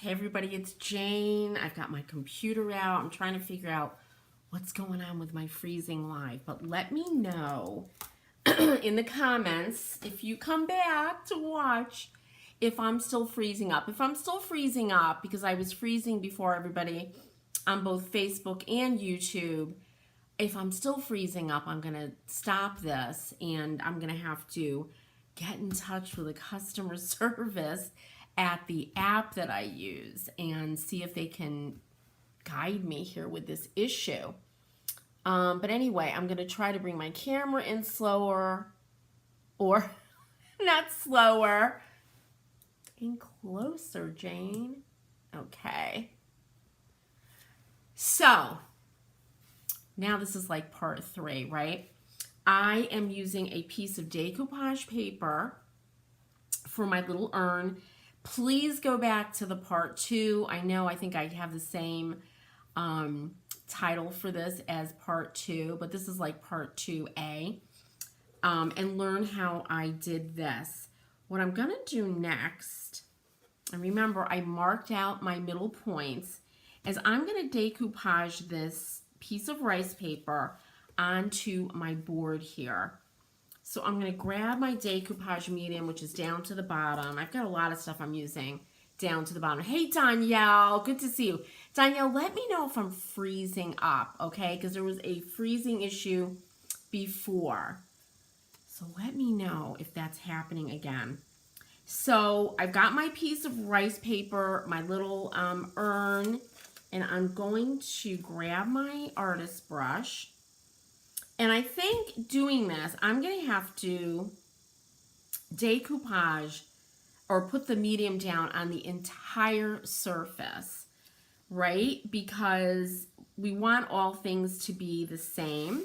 Hey everybody, it's Jane. I've got my computer out. I'm trying to figure out what's going on with my freezing live. But let me know in the comments if you come back to watch if I'm still freezing up. If I'm still freezing up, because I was freezing before everybody on both Facebook and YouTube, if I'm still freezing up, I'm going to stop this and I'm going to have to get in touch with a customer service at the app that I use and see if they can guide me here with this issue. But anyway, I'm going to try to bring my camera in slower, or not slower, and closer, Jane. Okay. So, now this is like part 3, right? I am using a piece of decoupage paper for my little urn. Please go back to the part 2. I think I have the same title for this as part 2, but this is like part 2A. And learn how I did this. What I'm going to do next, and remember I marked out my middle points, is I'm going to decoupage this piece of rice paper onto my board here. So I'm going to grab my decoupage medium, which is down to the bottom. I've got a lot of stuff I'm using down to the bottom. Hey, Danielle, good to see you. Danielle, let me know if I'm freezing up, okay? Because there was a freezing issue before. So let me know if that's happening again. So I've got my piece of rice paper, my little urn, and I'm going to grab my artist brush. And I think doing this, I'm going to have to decoupage or put the medium down on the entire surface, right? Because we want all things to be the same.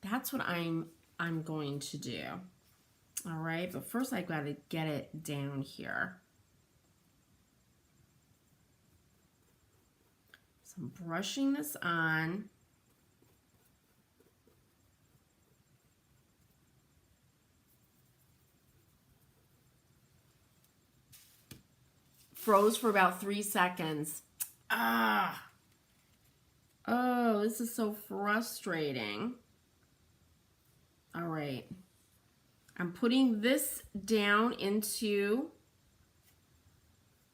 That's what I'm going to do. All right, but first I've got to get it down here. So I'm brushing this on. Froze for about 3 seconds. Oh, this is so frustrating. All right. I'm putting this down into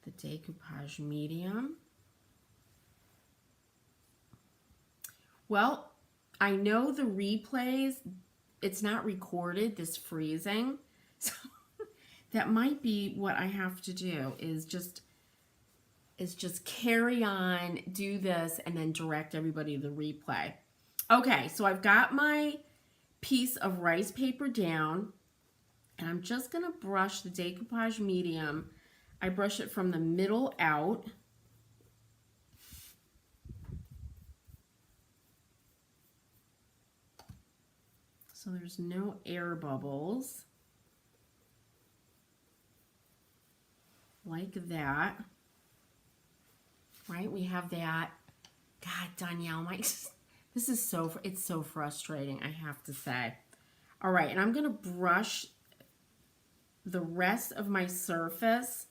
the decoupage medium. Well, I know the replays, it's not recorded, this freezing. So that might be what I have to do, is just carry on, do this, and then direct everybody to the replay. Okay, so I've got my piece of rice paper down, and I'm just going to brush the decoupage medium. I brush it from the middle out. So there's no air bubbles. Like that. Right, we have that. God, Danielle, this is it's so frustrating, I have to say. All right, and I'm going to brush the rest of my surface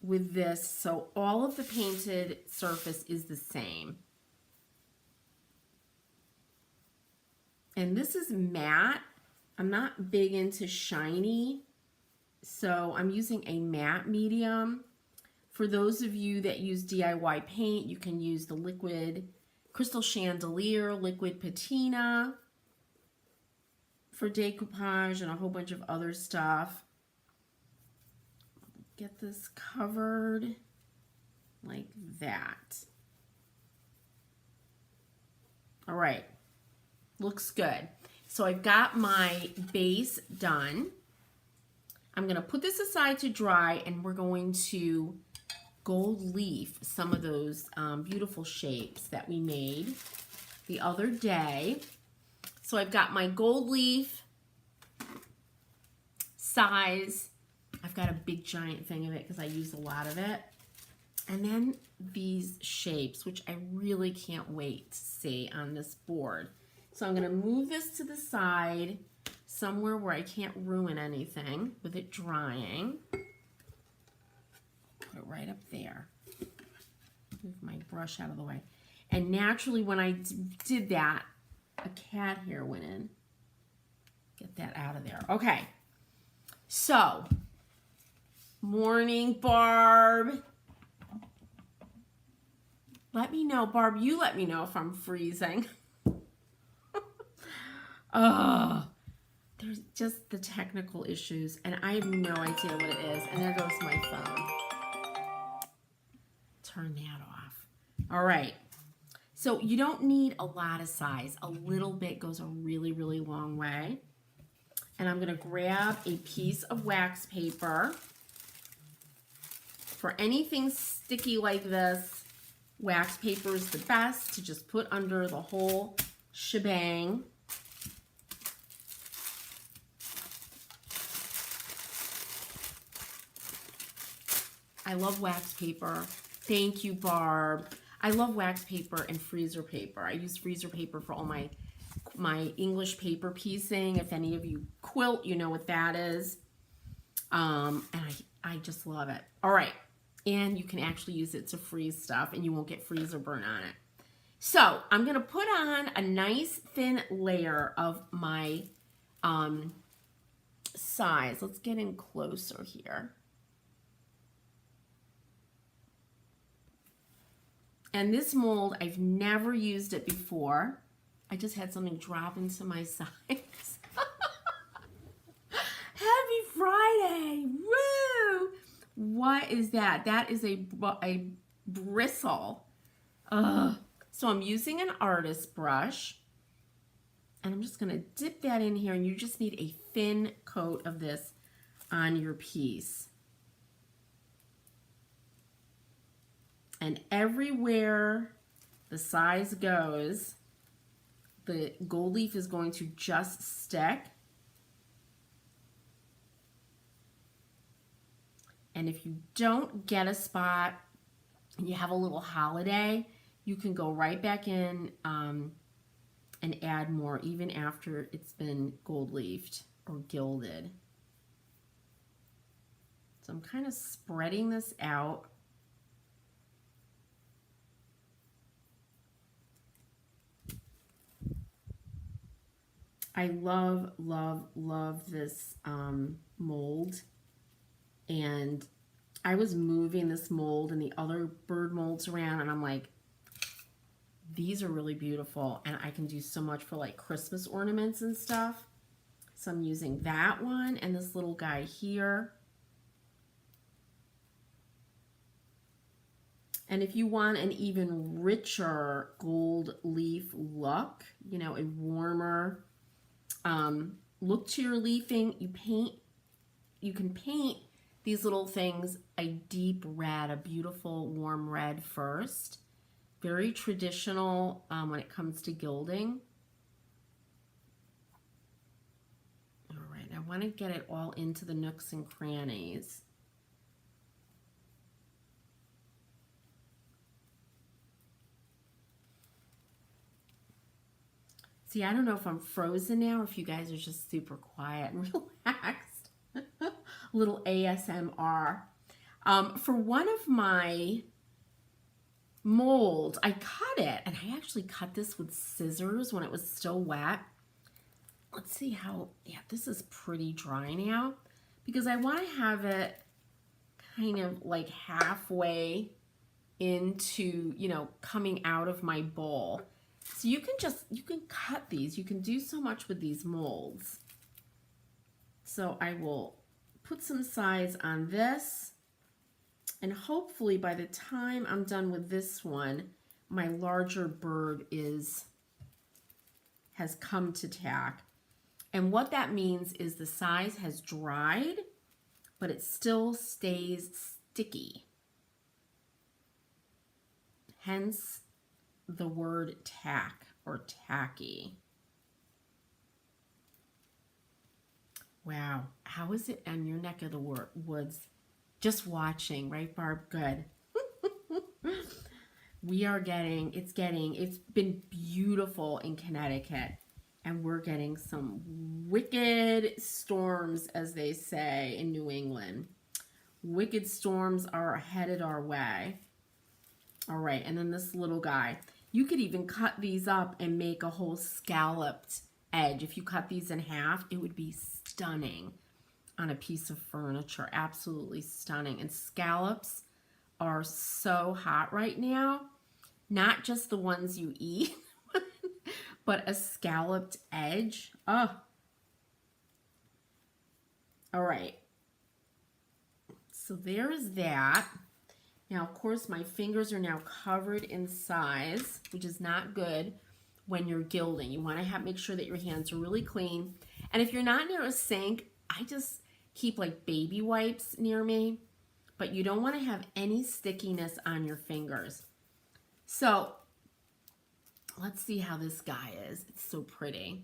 with this, so all of the painted surface is the same. And this is matte. I'm not big into shiny, so I'm using a matte medium. For those of you that use DIY paint, you can use the liquid crystal chandelier, liquid patina for decoupage and a whole bunch of other stuff. Get this covered like that. All right, looks good. So I've got my base done. I'm going to put this aside to dry, and we're going to gold leaf some of those beautiful shapes that we made the other day. So I've got my gold leaf size. I've got a big giant thing of it because I use a lot of it. And then these shapes, which I really can't wait to see on this board. So I'm going to move this to the side somewhere where I can't ruin anything with it drying. Put it right up there. move my brush out of the way. And naturally, when I did that, a cat hair went in. Get that out of there. Okay. So, morning, Barb. Let me know, Barb, you let me know if I'm freezing. Oh, there's just the technical issues, and I have no idea what it is. And there goes my phone. Turn that off. All right. So you don't need a lot of size. A little bit goes a really, really long way. And I'm going to grab a piece of wax paper. For anything sticky like this, wax paper is the best to just put under the whole shebang. I love wax paper. Thank you, Barb. I love wax paper and freezer paper. I use freezer paper for all my English paper piecing. If any of you quilt, you know what that is. And I just love it. All right. And you can actually use it to freeze stuff and you won't get freezer burn on it. So I'm going to put on a nice thin layer of my size. Let's get in closer here. And this mold, I've never used it before. I just had something drop into my sides. Happy Friday! Woo! What is that? That is a bristle. Ugh. So I'm using an artist brush. And I'm just going to dip that in here. And you just need a thin coat of this on your piece. And everywhere the size goes, the gold leaf is going to just stick. And if you don't get a spot and you have a little holiday, you can go right back in and add more even after it's been gold leafed or gilded. So I'm kind of spreading this out. I love, love, love this mold. And I was moving this mold and the other bird molds around, and I'm like, these are really beautiful. And I can do so much for like Christmas ornaments and stuff. So I'm using that one and this little guy here. And if you want an even richer gold leaf look, you know, a warmer look to your leafing, you can paint these little things a deep red, a beautiful warm red first. Very traditional when it comes to gilding. All right, I want to get it all into the nooks and crannies. See, I don't know if I'm frozen now or if you guys are just super quiet and relaxed. A little ASMR. For one of my molds, I cut it, and I actually cut this with scissors when it was still wet. Let's see how, yeah, this is pretty dry now because I want to have it kind of like halfway into, you know, coming out of my bowl. So you can cut these. You can do so much with these molds. So I will put some size on this. And hopefully by the time I'm done with this one, my larger bird has come to tack. And what that means is the size has dried, but it still stays sticky. Hence the word tack or tacky. Wow, how is it on your neck of the woods? Just watching, right, Barb? Good. It's been beautiful in Connecticut, and we're getting some wicked storms, as they say in New England. Wicked storms are headed our way. All right, and then this little guy. You could even cut these up and make a whole scalloped edge. If you cut these in half, it would be stunning on a piece of furniture. Absolutely stunning. And scallops are so hot right now. Not just the ones you eat, but a scalloped edge. Oh. All right. So there's that. Now, of course, my fingers are now covered in size, which is not good when you're gilding. You want to make sure that your hands are really clean. And if you're not near a sink, I just keep like baby wipes near me, but you don't want to have any stickiness on your fingers. So let's see how this guy is. It's so pretty.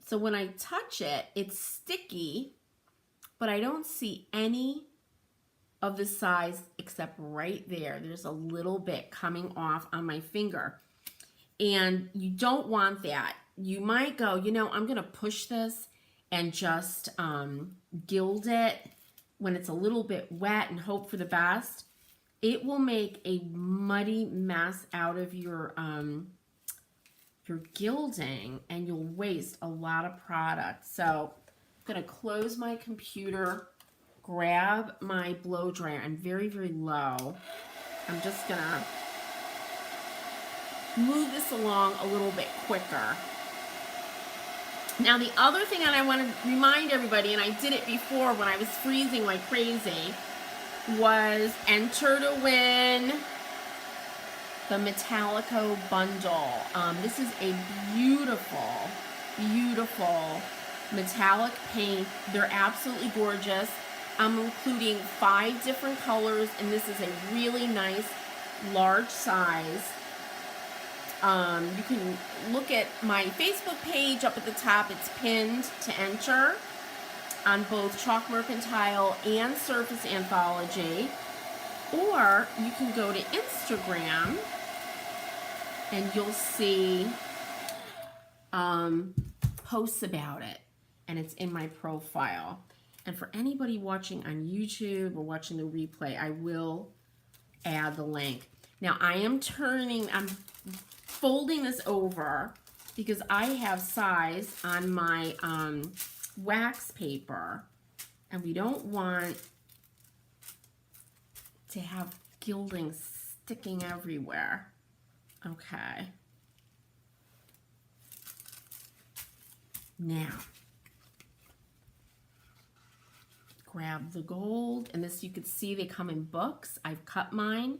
So when I touch it, it's sticky, but I don't see any of the size except right there. There's a little bit coming off on my finger. And you don't want that. You might go, you know, I'm going to push this and just gild it when it's a little bit wet and hope for the best. It will make a muddy mess out of your gilding, and you'll waste a lot of product. So I'm going to close my computer, grab my blow dryer. I'm very, very low. I'm just going to move this along a little bit quicker. Now, the other thing that I want to remind everybody, and I did it before when I was freezing like crazy, was enter to win the Metallico bundle. This is a beautiful, beautiful metallic paint. They're absolutely gorgeous. I'm including 5 different colors, and this is a really nice large size. You can look at my Facebook page up at the top. It's pinned to enter on both Chalk Mercantile and Surface Anthology. Or you can go to Instagram and you'll see posts about it. And it's in my profile. And for anybody watching on YouTube or watching the replay, I will add the link. Now I'm folding this over because I have size on my wax paper, and we don't want to have gilding sticking everywhere. Okay. Now, grab the gold, and this you could see they come in books. I've cut mine,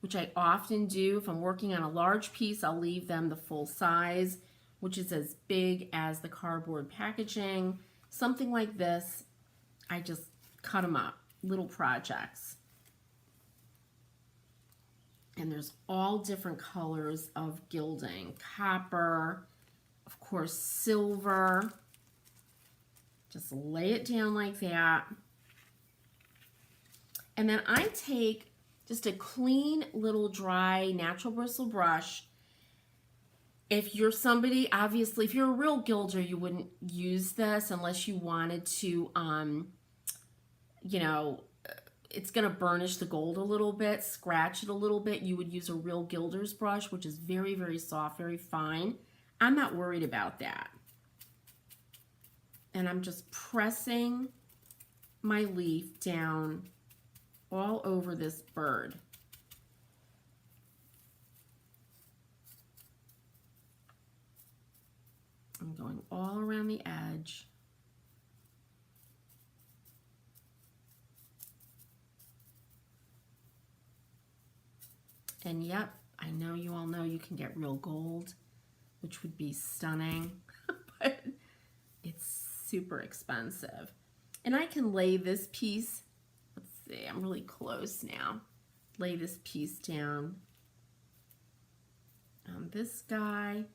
which I often do. If I'm working on a large piece, I'll leave them the full size, which is as big as the cardboard packaging. Something like this, I just cut them up, little projects. And there's all different colors of gilding. Copper, of course, silver. Just lay it down like that. And then I take just a clean little dry natural bristle brush. If you're somebody, obviously, if you're a real gilder, you wouldn't use this unless you wanted to, you know, it's going to burnish the gold a little bit, scratch it a little bit. You would use a real gilder's brush, which is very, very soft, very fine. I'm not worried about that. And I'm just pressing my leaf down all over this bird. I'm going all around the edge. And yep, I know you all know you can get real gold, which would be stunning, but it's super expensive. And I can lay this piece, let's see, I'm really close now. Lay this piece down on this guy.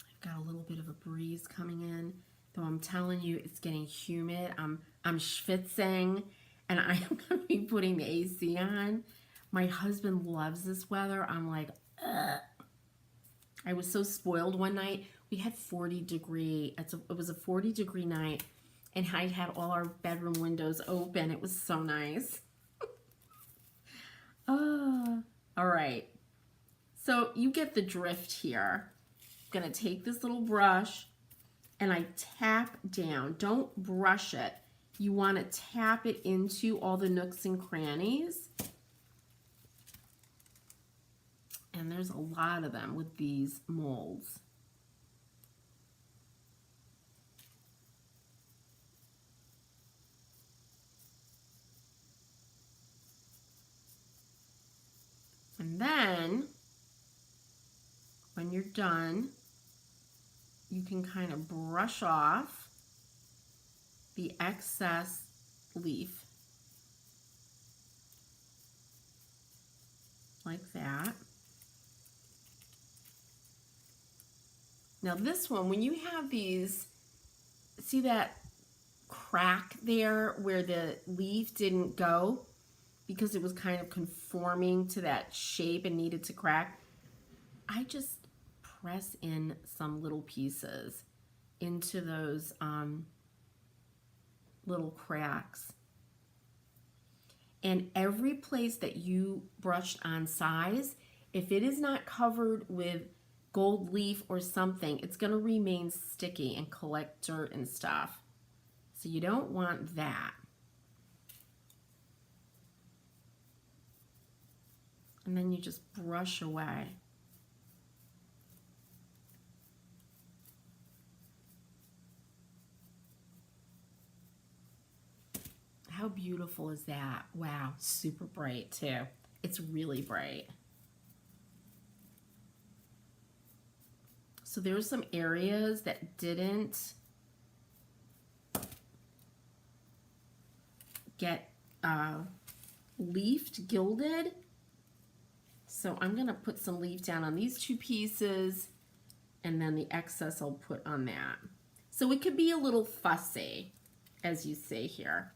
I've got a little bit of a breeze coming in, though I'm telling you it's getting humid. I'm schwitzing, and I am going to be putting the AC on. My husband loves this weather. I'm like, ugh. I was so spoiled one night. We had 40 degree, it was a 40 degree night, and I had all our bedroom windows open. It was so nice. Oh, all right. So you get the drift here. I'm gonna take this little brush and I tap down. Don't brush it. You want to tap it into all the nooks and crannies. And there's a lot of them with these molds. And then, when you're done, you can kind of brush off the excess leaf. Like that. Now this one, when you have these, see that crack there where the leaf didn't go because it was kind of conforming to that shape and needed to crack? I just press in some little pieces into those little cracks. And every place that you brushed on size, if it is not covered with gold leaf or something, it's going to remain sticky and collect dirt and stuff. So you don't want that. And then you just brush away. How beautiful is that? Wow, super bright too. It's really bright. So there's some areas that didn't get leafed, gilded. So I'm gonna put some leaf down on these two pieces, and then the excess I'll put on that. So it could be a little fussy, as you see here,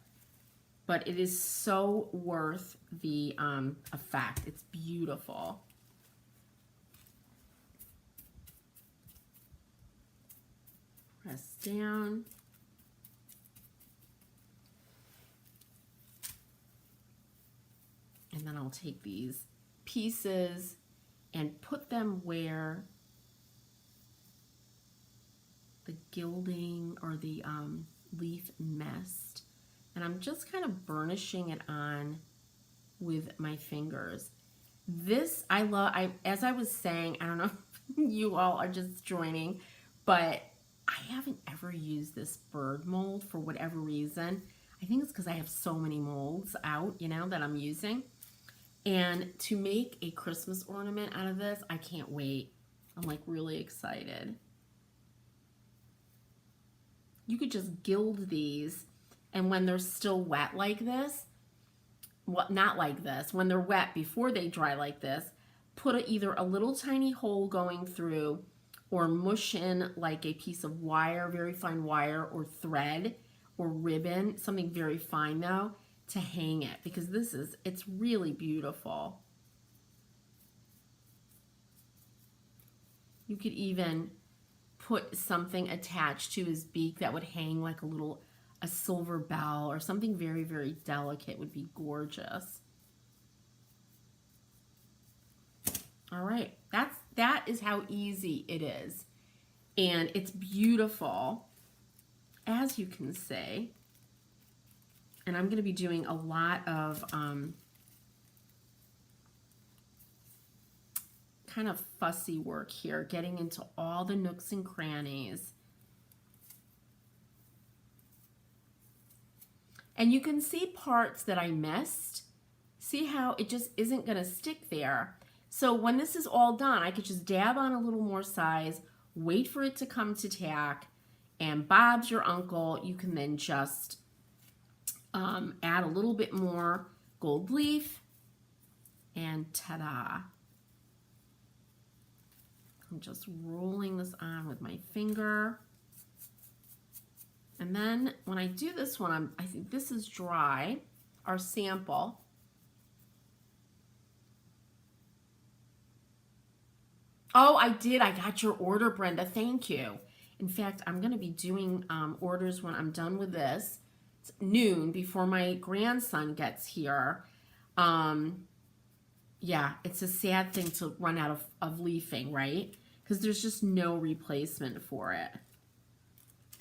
but it is so worth the effect. It's beautiful. Press down. And then I'll take these pieces and put them where the gilding or the leaf messed. And I'm just kind of burnishing it on with my fingers. This I love. As I was saying, I don't know if you all are just joining, but I haven't ever used this bird mold for whatever reason. I think it's because I have so many molds out, you know, that I'm using. And to make a Christmas ornament out of this, I can't wait. I'm like really excited. You could just gild these, and when they're still wet like this, well, not like this, when they're wet before they dry like this, put either a little tiny hole going through or mush in like a piece of wire, very fine wire or thread or ribbon, something very fine though, to hang it, because it's really beautiful. You could even put something attached to his beak that would hang like a silver bell or something very, very delicate would be gorgeous. All right, that is how easy it is. And it's beautiful, as you can see. And I'm going to be doing a lot of kind of fussy work here, getting into all the nooks and crannies. And you can see parts that I missed. See how it just isn't going to stick there. So when this is all done, I could just dab on a little more size, wait for it to come to tack, and Bob's your uncle. You can then just add a little bit more gold leaf, and ta-da. I'm just rolling this on with my finger. And then when I do this one, I think this is dry, our sample. Oh, I did. I got your order, Brenda. Thank you. In fact, I'm going to be doing orders when I'm done with this. It's noon before my grandson gets here. Yeah, it's a sad thing to run out of leafing, right? Because there's just no replacement for it.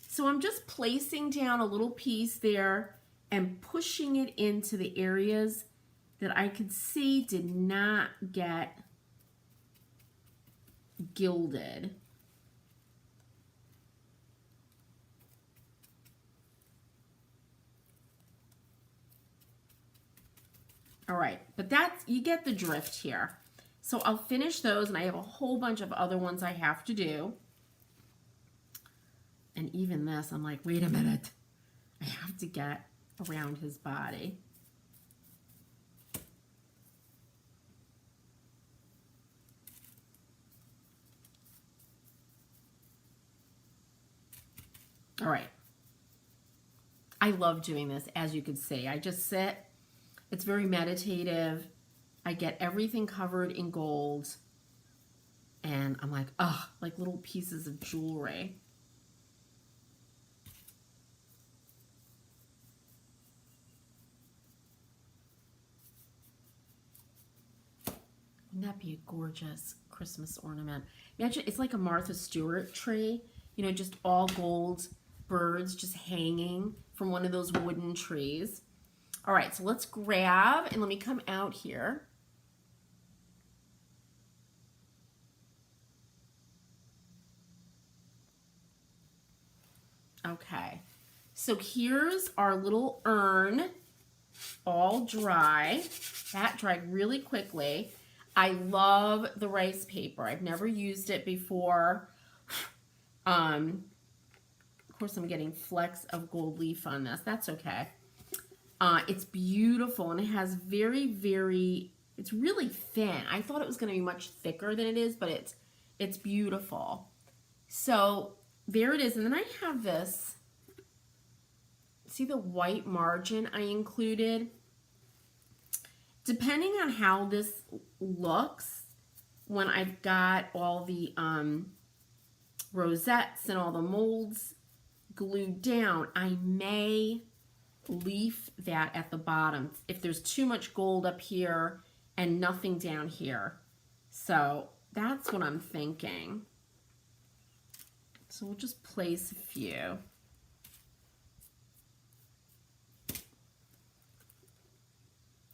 So I'm just placing down a little piece there and pushing it into the areas that I could see did not get gilded. All right, but that's, you get the drift here. So I'll finish those, and I have a whole bunch of other ones I have to do. And even this, I'm like, wait a minute. I have to get around his body. All right. I love doing this, as you can see. I just sit. It's very meditative. I get everything covered in gold. And I'm like, oh, like little pieces of jewelry. Wouldn't that be a gorgeous Christmas ornament? Imagine, it's like a Martha Stewart tree, you know, just all gold birds just hanging from one of those wooden trees. All right, so let's grab, and let me come out here. Okay, so here's our little urn, all dry. That dried really quickly. I love the rice paper. I've never used it before. Of course, I'm getting flecks of gold leaf on this. That's okay. It's beautiful, and it has it's really thin. I thought it was going to be much thicker than it is, but it's beautiful. So there it is. And then I have this, see the white margin I included? Depending on how this looks, when I've got all the rosettes and all the molds glued down, I may leaf that at the bottom if there's too much gold up here and nothing down here. So that's what I'm thinking. So we'll just place a few.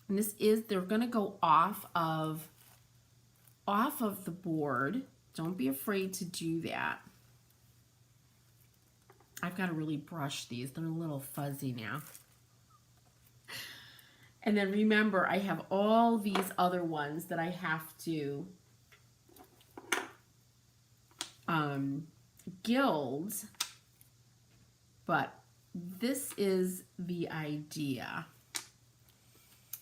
And this is, they're gonna go off of the board. Don't be afraid to do that. I've got to really brush these. They're a little fuzzy now. And then remember, I have all these other ones that I have to gild. But this is the idea.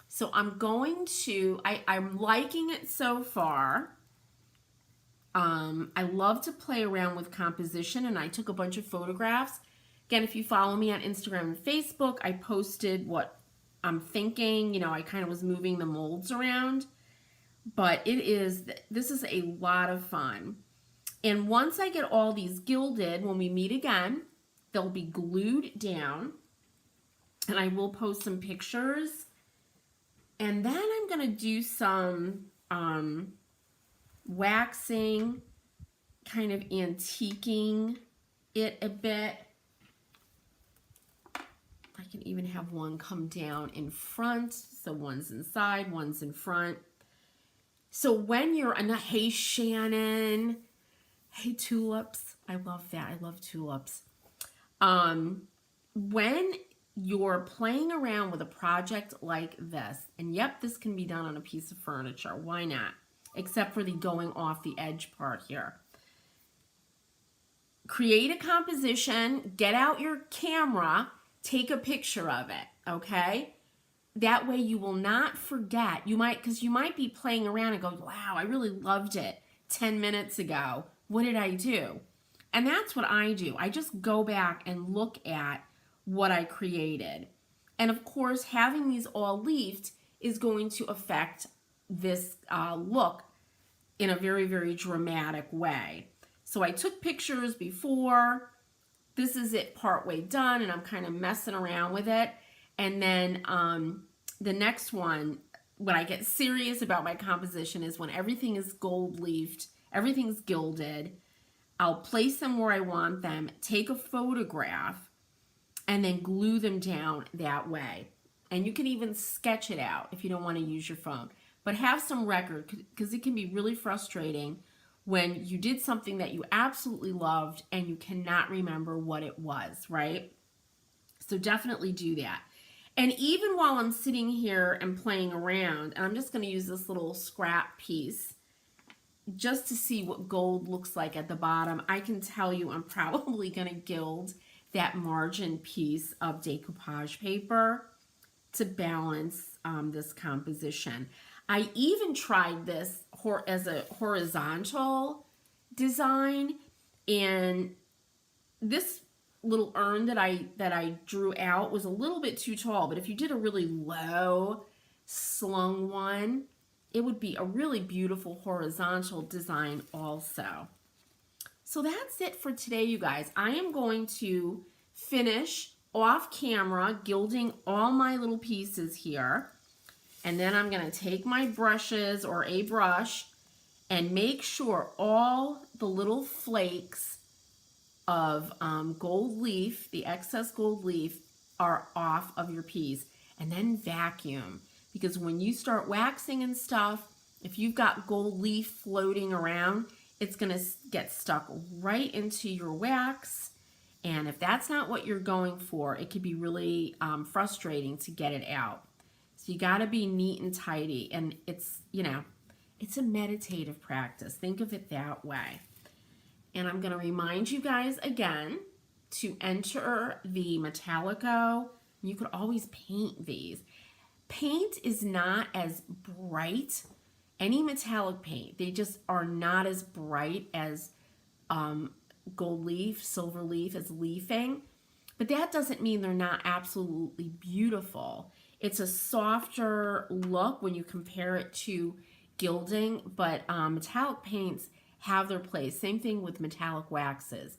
So I'm going to, I'm liking it so far. I love to play around with composition, and I took a bunch of photographs. Again, if you follow me on Instagram and Facebook, I posted what I'm thinking. You know, I kind of was moving the molds around, but this is a lot of fun. And once I get all these gilded, when we meet again, they'll be glued down, and I will post some pictures. And then I'm going to do some waxing, kind of antiquing it a bit. I can even have one come down in front. So one's inside, one's in front. So when you're, hey Shannon, hey tulips, I love that, I love tulips. When you're playing around with a project like this, and yep, this can be done on a piece of furniture, why not? Except for the going off the edge part here. Create a composition, get out your camera, take a picture of it, okay? That way you will not forget. Because you might be playing around and go, wow, I really loved it 10 minutes ago. What did I do? And that's what I do. I just go back and look at what I created. And of course, having these all leafed is going to affect this look in a very, very dramatic way. So I took pictures before. This is it partway done, and I'm kind of messing around with it. And then the next one, when I get serious about my composition, is when everything is gold leafed, everything's gilded. I'll place them where I want them, take a photograph, and then glue them down that way. And you can even sketch it out if you don't want to use your phone. But have some record, because it can be really frustrating when you did something that you absolutely loved and you cannot remember what it was, right? So definitely do that. And even while I'm sitting here and playing around, and I'm just going to use this little scrap piece just to see what gold looks like at the bottom, I can tell you I'm probably going to gild that margin piece of decoupage paper to balance this composition. I even tried this as a horizontal design, and this little urn that I drew out was a little bit too tall, but if you did a really low slung one, it would be a really beautiful horizontal design also. So that's it for today, you guys. I am going to finish off camera gilding all my little pieces here, and then I'm going to take my brushes or a brush and make sure all the little flakes of gold leaf, the excess gold leaf, are off of your piece, and then vacuum, because when you start waxing and stuff, if you've got gold leaf floating around, it's going to get stuck right into your wax, and if that's not what you're going for, it could be really frustrating to get it out. So you got to be neat and tidy, and it's, you know, it's a meditative practice. Think of it that way. And I'm going to remind you guys again to enter the Metallico. You could always paint these. Paint is not as bright. Any metallic paint, they just are not as bright as gold leaf, silver leaf as leafing. But that doesn't mean they're not absolutely beautiful. It's a softer look when you compare it to gilding, but metallic paints have their place. Same thing with metallic waxes.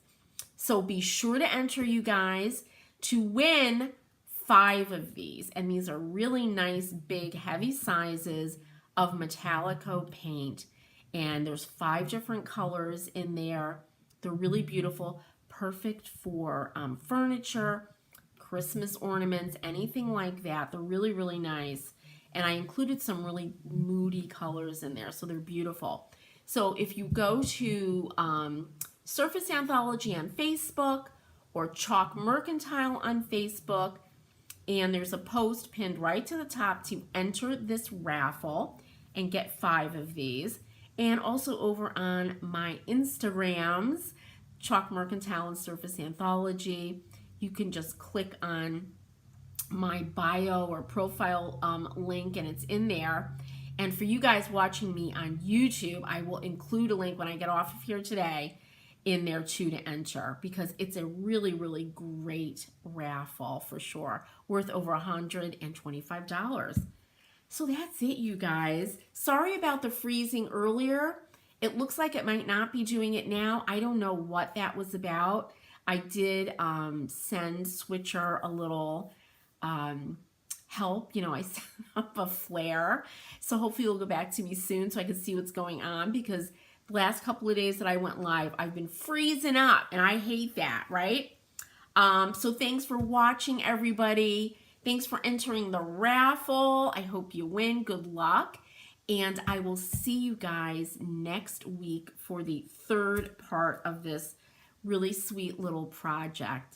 So be sure to enter, you guys, to win 5 of these. And these are really nice, big, heavy sizes of Metallico paint. And there's 5 different colors in there. They're really beautiful, perfect for furniture, Christmas ornaments, anything like that. They're really, really nice. And I included some really moody colors in there, so they're beautiful. So if you go to Surface Anthology on Facebook or Chalk Mercantile on Facebook, and there's a post pinned right to the top to enter this raffle and get 5 of these. And also over on my Instagrams, Chalk Mercantile and Surface Anthology, you can just click on my bio or profile link, and it's in there. And for you guys watching me on YouTube, I will include a link when I get off of here today in there too to enter, because it's a really, really great raffle for sure, worth over $125. So that's it, you guys. Sorry about the freezing earlier. It looks like it might not be doing it now. I don't know what that was about. I did send Switcher a little help. You know, I set up a flare. So hopefully it'll go back to me soon so I can see what's going on, because the last couple of days that I went live, I've been freezing up, and I hate that, right? So thanks for watching, everybody. Thanks for entering the raffle. I hope you win. Good luck. And I will see you guys next week for the 3rd part of this really sweet little project.